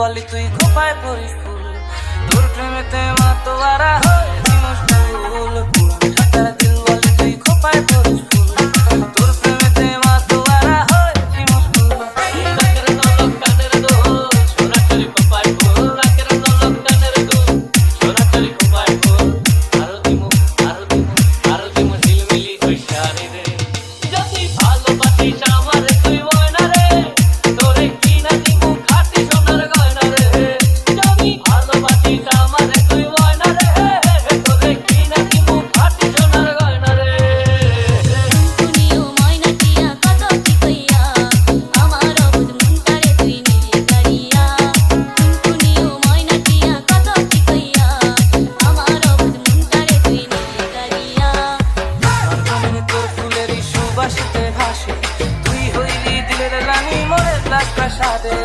বলি তুই খোপায় পড়িস ফুল, তোর প্রেমেতে মাতোয়ারা হয়েছি মশগুল। পুরান ঢাকার দিল বলি তুই খোপায় পড়িস ফুল, তোর প্রেমেতে মাতোয়ারা হয়েছি মশগুল। রাকের নলক কানের দোল, সরাসরি খোপায় ফুল, রাকের নলক কানের দোল, সরাসরি খোপায় ফুল। আরো দিমু ঝিলমিলি হইসারি রে, যদি ভালোবাসিস আমারে তুই ময়না রে, তোরে কিনা দিমু খাঁটি সোনার গয়না রে। যদি ভালোবাসিস আমারে তুই ময়না রে, তোরে কিনা দিমু খাঁটি সোনার গয়না রে। টুনটুনিও ময়না টিয়া কত কি কইয়া, আমার অবুঝ মনটারে তুই নিয়ে গাড়িয়া। টুনটুনিও ময়না টিয়া কত কি কইয়া, আমার অবুঝ মনটারে তুই নিয়ে গাড়িয়া। মনে তোর ফুলেরই সুবাসিতে ভাসে, তুই হইলি দিলের রানী মোরে রাজপ্রাসাদে।